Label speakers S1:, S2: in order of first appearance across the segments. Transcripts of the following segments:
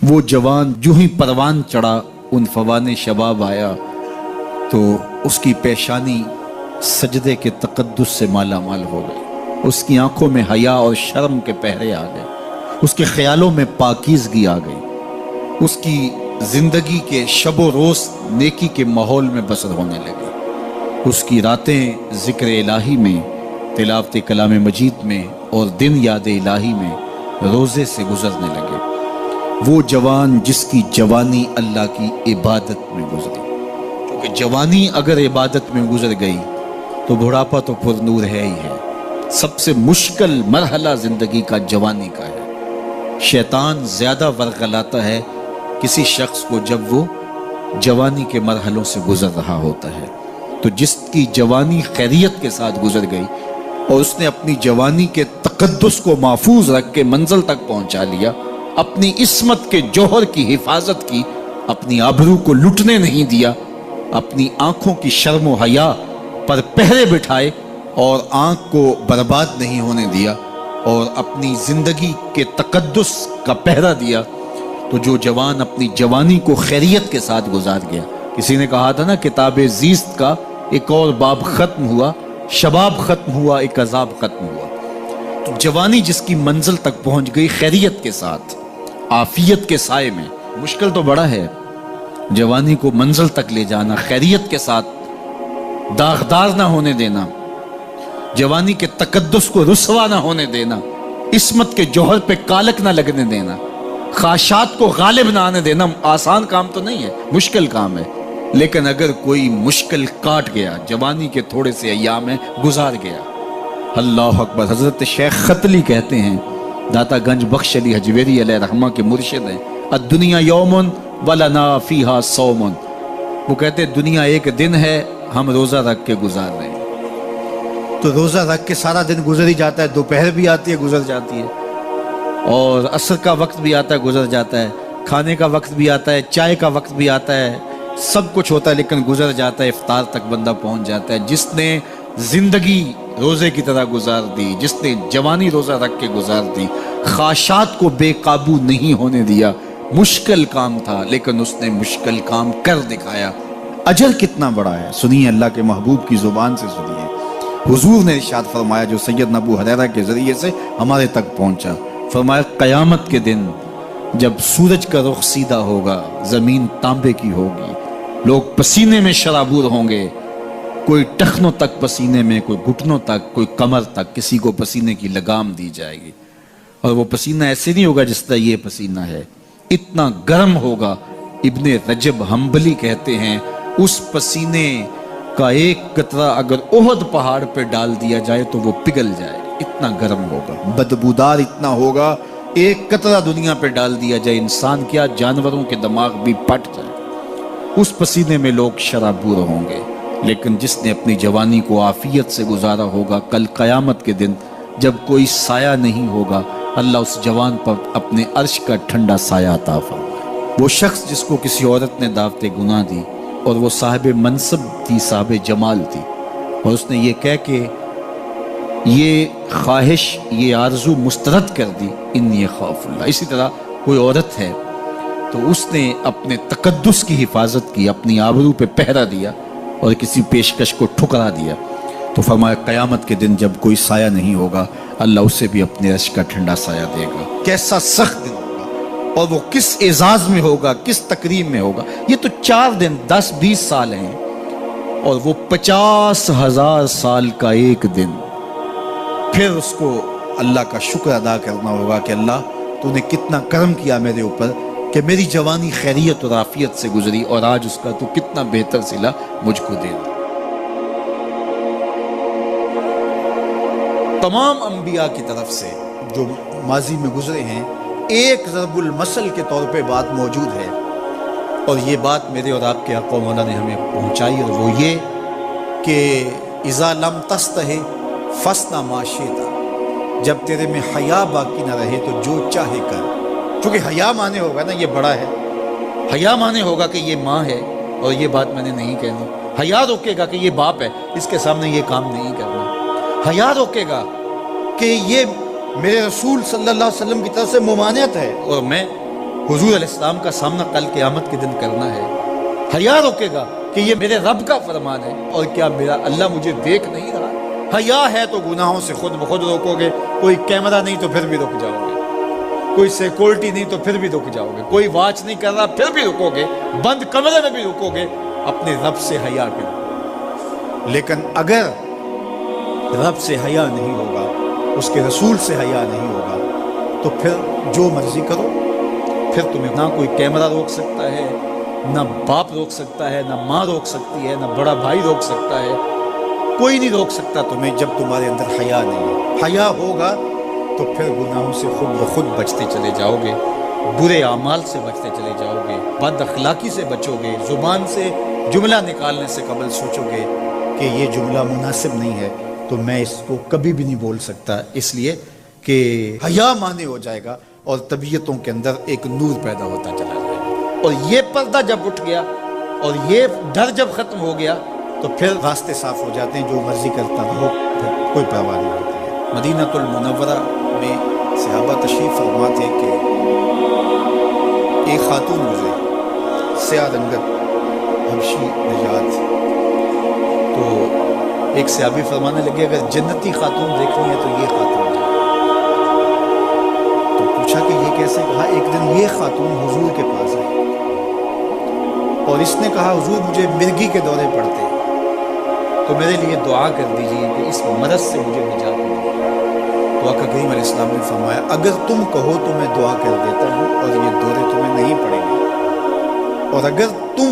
S1: وہ جوان جو ہی پروان چڑھا ان فوان شباب آیا تو اس کی پیشانی سجدے کے تقدس سے مالا مال ہو گئی، اس کی آنکھوں میں حیا اور شرم کے پہرے آ گئے، اس کے خیالوں میں پاکیزگی آ گئی، اس کی زندگی کے شب و روز نیکی کے ماحول میں بسر ہونے لگی، اس کی راتیں ذکر الہی میں، تلاوت کلام مجید میں اور دن یاد الہی میں روزے سے گزرنے لگے۔ وہ جوان جس کی جوانی اللہ کی عبادت میں گزری، کیونکہ جوانی اگر عبادت میں گزر گئی تو بڑھاپا تو پر نور ہے ہی ہے۔ سب سے مشکل مرحلہ زندگی کا جوانی کا ہے۔ شیطان زیادہ ورغلاتا ہے کسی شخص کو جب وہ جوانی کے مرحلوں سے گزر رہا ہوتا ہے۔ تو جس کی جوانی خیریت کے ساتھ گزر گئی اور اس نے اپنی جوانی کے تقدس کو محفوظ رکھ کے منزل تک پہنچا لیا، اپنی عصمت کے جوہر کی حفاظت کی، اپنی آبرو کو لٹنے نہیں دیا، اپنی آنکھوں کی شرم و حیا پر پہرے بٹھائے اور آنکھ کو برباد نہیں ہونے دیا اور اپنی زندگی کے تقدس کا پہرا دیا، تو جو جوان اپنی جوانی کو خیریت کے ساتھ گزار گیا۔ کسی نے کہا تھا نا، کتاب زیست کا ایک اور باب ختم ہوا، شباب ختم ہوا، ایک عذاب ختم ہوا۔ تو جوانی جس کی منزل تک پہنچ گئی خیریت کے ساتھ، عافیت کے سائے میں، مشکل تو بڑا ہے جوانی کو منزل تک لے جانا، خیریت کے ساتھ داغدار نہ ہونے دینا، جوانی کے تقدس کو رسوا نہ ہونے دینا، عصمت کے جوہر پہ کالک نہ لگنے دینا، خواہشات کو غالب نہ آنے دینا۔ آسان کام تو نہیں ہے، مشکل کام ہے، لیکن اگر کوئی مشکل کاٹ گیا، جوانی کے تھوڑے سے ایام میں گزار گیا، اللہ اکبر۔ حضرت شیخ ختلی کہتے ہیں، داتا گنج بخش علی حجویری علیہ رحمہ کے مرشد ہیں، الدنیا یوم ولنا فیہا صوم، وہ کہتے ہیں دنیا ایک دن ہے، ہم روزہ رکھ کے گزار رہے ہیں۔ تو روزہ رکھ کے سارا دن گزر ہی جاتا ہے، دوپہر بھی آتی ہے گزر جاتی ہے، اور عصر کا وقت بھی آتا ہے گزر جاتا ہے، کھانے کا وقت بھی آتا ہے، چائے کا وقت بھی آتا ہے، سب کچھ ہوتا ہے لیکن گزر جاتا ہے، افطار تک بندہ پہنچ جاتا ہے۔ جس نے زندگی روزے کی طرح گزار دی، جس نے جوانی روزہ رکھ کے گزار دی، خواہشات کو بے قابو نہیں ہونے دیا، مشکل کام تھا لیکن اس نے مشکل کام کر دکھایا۔ اجر کتنا بڑا ہے، سنیے اللہ کے محبوب کی زبان سے سنیے۔ حضور نے ارشاد فرمایا جو سیدنا ابو ہریرہ کے ذریعے سے ہمارے تک پہنچا، فرمایا قیامت کے دن جب سورج کا رخ سیدھا ہوگا، زمین تانبے کی ہوگی، لوگ پسینے میں شرابور ہوں گے، کوئی ٹخنوں تک پسینے میں، کوئی گھٹنوں تک، کوئی کمر تک، کسی کو پسینے کی لگام دی جائے گی، اور وہ پسینہ ایسے نہیں ہوگا جس طرح یہ پسینہ ہے، اتنا گرم ہوگا۔ ابن رجب حنبلی کہتے ہیں اس پسینے کا ایک قطرہ اگر احد پہاڑ پہ ڈال دیا جائے تو وہ پگھل جائے، اتنا گرم ہوگا، بدبودار اتنا ہوگا، ایک قطرہ دنیا پہ ڈال دیا جائے، انسان کیا جانوروں کے دماغ بھی پھٹ جائے، اس پسینے میں لوگ شرابور ہوں گے۔ لیکن جس نے اپنی جوانی کو عافیت سے گزارا ہوگا، کل قیامت کے دن جب کوئی سایہ نہیں ہوگا، اللہ اس جوان پر اپنے عرش کا ٹھنڈا سایہ عطا فرمائے۔ وہ شخص جس کو کسی عورت نے دعوت گناہ دی اور وہ صاحب منصب تھی، صاحب جمال تھی، اور اس نے یہ کہہ کے یہ خواہش، یہ آرزو مسترد کر دی، انی خاف اللہ۔ اسی طرح کوئی عورت ہے تو اس نے اپنے تقدس کی حفاظت کی، اپنی آبرو پہ پہرا دیا اور کسی پیشکش کو ٹھکرا دیا، تو فرمایا قیامت کے دن جب کوئی سایہ نہیں ہوگا، اللہ اسے بھی اپنے عرش کا ٹھنڈا سایہ دے گا۔ کیسا سخت دن ہوگا، اور وہ کس اعزاز میں ہوگا، کس تکریم میں ہوگا۔ یہ تو 4 دن 10-20 سال ہیں، اور وہ 50,000 سال کا ایک دن۔ پھر اس کو اللہ کا شکر ادا کرنا ہوگا کہ اللہ تو نے کتنا کرم کیا میرے اوپر کہ میری جوانی خیریت اور عافیت سے گزری، اور آج اس کا تو کتنا بہتر صلہ مجھ کو دے دے۔ تمام انبیاء کی طرف سے جو ماضی میں گزرے ہیں، ایک ضرب المثل کے طور پہ بات موجود ہے، اور یہ بات میرے اور آپ کے آقا مولا نے ہمیں پہنچائی، اور وہ یہ کہ اذا لم تستحی فاصنع ما شئت، جب تیرے میں حیا باقی نہ رہے تو جو چاہے کر۔ چونکہ حیا مانے ہوگا نا یہ بڑا ہے، حیا مانے ہوگا کہ یہ ماں ہے اور یہ بات میں نے نہیں کہنی، حیا روکے گا کہ یہ باپ ہے، اس کے سامنے یہ کام نہیں کرنا، حیا روکے گا کہ یہ میرے رسول صلی اللہ علیہ وسلم کی طرف سے ممانعت ہے اور میں حضور علیہ السلام کا سامنا کل قیامت کے دن کرنا ہے، حیا روکے گا کہ یہ میرے رب کا فرمان ہے، اور کیا میرا اللہ مجھے دیکھ نہیں رہا؟ حیا ہے تو گناہوں سے خود بخود روکو گے، کوئی کیمرہ نہیں تو پھر بھی رک جاؤ گے، کوئی سیکورٹی نہیں تو پھر بھی رک جاؤ گے، کوئی واچ نہیں کر رہا پھر بھی رکو گے، بند کمرے میں بھی رکو گے، اپنے رب سے حیا کرو۔ لیکن اگر رب سے حیا نہیں ہوگا، اس کے رسول سے حیا نہیں ہوگا، تو پھر جو مرضی کرو، پھر تمہیں نہ کوئی کیمرہ روک سکتا ہے، نہ باپ روک سکتا ہے، نہ ماں روک سکتی ہے، نہ بڑا بھائی روک سکتا ہے، کوئی نہیں روک سکتا تمہیں جب تمہارے اندر حیا نہیں ہے۔ حیا ہوگا تو پھر گناہوں سے خود بخود بچتے چلے جاؤ گے، برے اعمال سے بچتے چلے جاؤ گے، بد اخلاقی سے بچو گے، زبان سے جملہ نکالنے سے قبل سوچو گے کہ یہ جملہ مناسب نہیں ہے تو میں اس کو کبھی بھی نہیں بول سکتا، اس لیے کہ حیا مانے ہو جائے گا اور طبیعتوں کے اندر ایک نور پیدا ہوتا چلا جائے گا، اور یہ پردہ جب اٹھ گیا اور یہ ڈر جب ختم ہو گیا تو پھر راستے صاف ہو جاتے ہیں، جو مرضی کرتا رہو، پھر کوئی پرواہ نہیں ہوتی ہے۔ مدینہ المنورہ میں صحابہ تشریف فرما تھے کہ ایک خاتون گزرے، سیاہ رنگت، حبشی نژاد، تو ایک صحابی فرمانے لگے اگر جنتی خاتون دیکھنی ہے تو یہ خاتون ہے۔ تو پوچھا کہ یہ کیسے؟ کہا ایک دن یہ خاتون حضور کے پاس آئی اور اس نے کہا حضور مجھے مرگی کے دورے پڑتے ہیں تو میرے لیے دعا کر دیجیے کہ اس مرض سے مجھے نجات ملے۔ تو آقا کریم علیہ السلام نے فرمایا اگر تم کہو تو میں دعا کر دیتا ہوں اور یہ دورے تمہیں نہیں پڑیں گے، اور اگر تم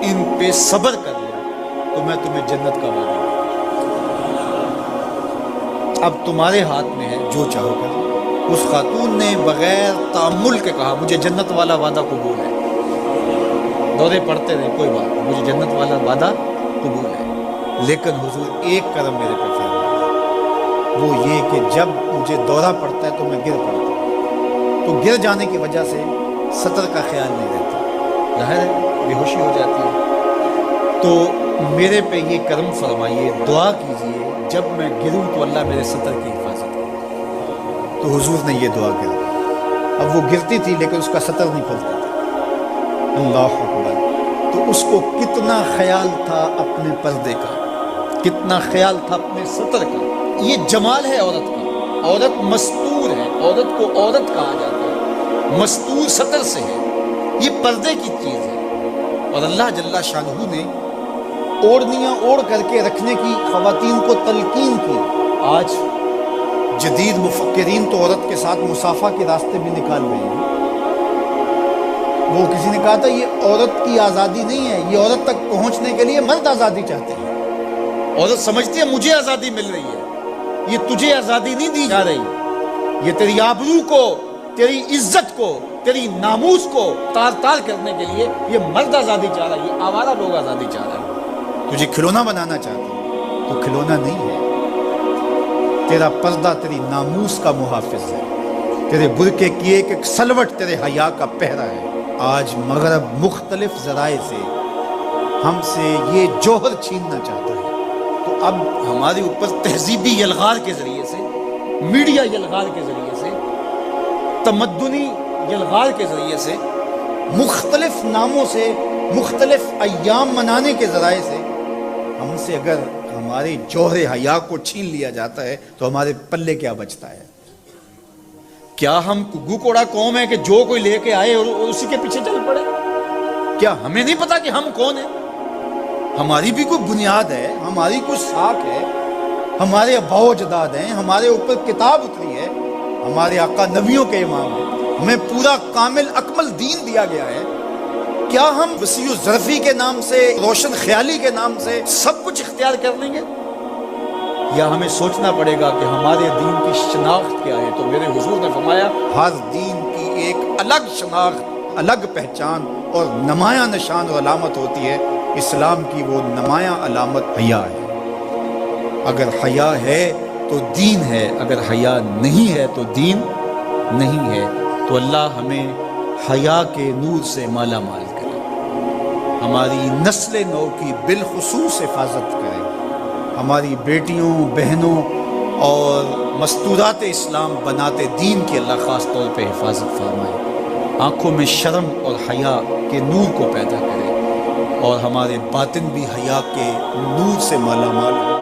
S1: ان پہ صبر کر لو تو میں تمہیں جنت کا وعدہ دوں۔ اب تمہارے ہاتھ میں ہے، جو چاہو کر لو۔ اس خاتون نے بغیر تأمل کے کہا مجھے جنت والا وعدہ قبول ہے، دورے پڑتے رہے کوئی بات نہیں، مجھے جنت والا وعدہ قبول ہے، لیکن حضور ایک کرم میرے پہ فرمائے، وہ یہ کہ جب مجھے دورہ پڑتا ہے تو میں گر پڑتا ہوں، تو گر جانے کی وجہ سے سطر کا خیال نہیں رہتا، ظاہر ہے بے ہوشی ہو جاتی ہے، تو میرے پہ یہ کرم فرمائیے، دعا کیجئے جب میں گروں تو اللہ میرے سطر کی حفاظت کرے۔ تو حضور نے یہ دعا کی۔ اب وہ گرتی تھی لیکن اس کا سطر نہیں پھلتا تھا، اللہ اکبر۔ تو اس کو کتنا خیال تھا اپنے پردے کا، کتنا خیال تھا اپنے سطر کا۔ یہ جمال ہے عورت کا، عورت مستور ہے، عورت کو عورت کہا جاتا ہے، مستور سطر سے ہے، یہ پردے کی چیز ہے۔ اور اللہ جل شانہ نے اوڑھنیاں اوڑھ کر کے رکھنے کی خواتین کو تلقین کی۔ آج جدید مفکرین تو عورت کے ساتھ مصافحہ کے راستے بھی نکال رہے ہیں۔ وہ کسی نے کہا تھا یہ عورت کی آزادی نہیں ہے، یہ عورت تک پہنچنے کے لیے مرد آزادی چاہتے ہیں۔ عورت سمجھتی ہے مجھے آزادی مل رہی ہے، یہ تجھے آزادی نہیں دی جا رہی، یہ تیری آبرو کو، تیری عزت کو، تیری ناموس کو تار تار کرنے کے لیے یہ مرد آزادی چاہ رہا ہے، یہ آوارہ لوگ آزادی چاہ رہے ہیں۔ تجھے کھلونا بنانا چاہتے ہیں تو کھلونا نہیں ہے، تیرا پردہ تیری ناموس کا محافظ ہے، تیرے برقعے کی ایک ایک سلوٹ تیرے حیا کا پہرا ہے۔ آج مغرب مختلف ذرائع سے ہم سے یہ جوہر چھیننا چاہتا ہے، تو اب ہمارے اوپر تہذیبی یلغار کے ذریعے سے، میڈیا یلغار کے ذریعے سے، تمدنی یلغار کے ذریعے سے، مختلف ناموں سے، مختلف ایام منانے کے ذرائع سے ہم سے اگر ہمارے جوہر حیا کو چھین لیا جاتا ہے تو ہمارے پلے کیا بچتا ہے؟ کیا ہم گو کوڑا قوم ہے کہ جو کوئی لے کے آئے اور اسی کے پیچھے چل پڑے؟ کیا ہمیں نہیں پتا کہ ہم کون ہیں؟ ہماری بھی کوئی بنیاد ہے، ہماری کوئی ساکھ ہے، ہمارے ابا و اجداد ہیں، ہمارے اوپر کتاب اتری ہے، ہمارے آقا نبیوں کے امام ہیں، ہمیں پورا کامل اکمل دین دیا گیا ہے۔ کیا ہم وسیع ظرفی کے نام سے، روشن خیالی کے نام سے سب کچھ اختیار کر لیں گے؟ یا ہمیں سوچنا پڑے گا کہ ہمارے دین کی شناخت کیا ہے؟ تو میرے حضور نے فرمایا ہر دین کی ایک الگ شناخت، الگ پہچان اور نمایاں نشان و علامت ہوتی ہے۔ اسلام کی وہ نمایاں علامت حیا ہے۔ اگر حیا ہے تو دین ہے، اگر حیا نہیں ہے تو دین نہیں ہے۔ تو اللہ ہمیں حیا کے نور سے مالا مال کرے، ہماری نسل نو کی بالخصوص حفاظت کرے، ہماری بیٹیوں، بہنوں اور مستورات اسلام بناتے دین کی اللہ خاص طور پہ حفاظت فرمائے۔ آنکھوں میں شرم اور حیا کے نور کو پیدا کرے اور ہمارے باطن بھی حیا کے نور سے مالا مال ہو۔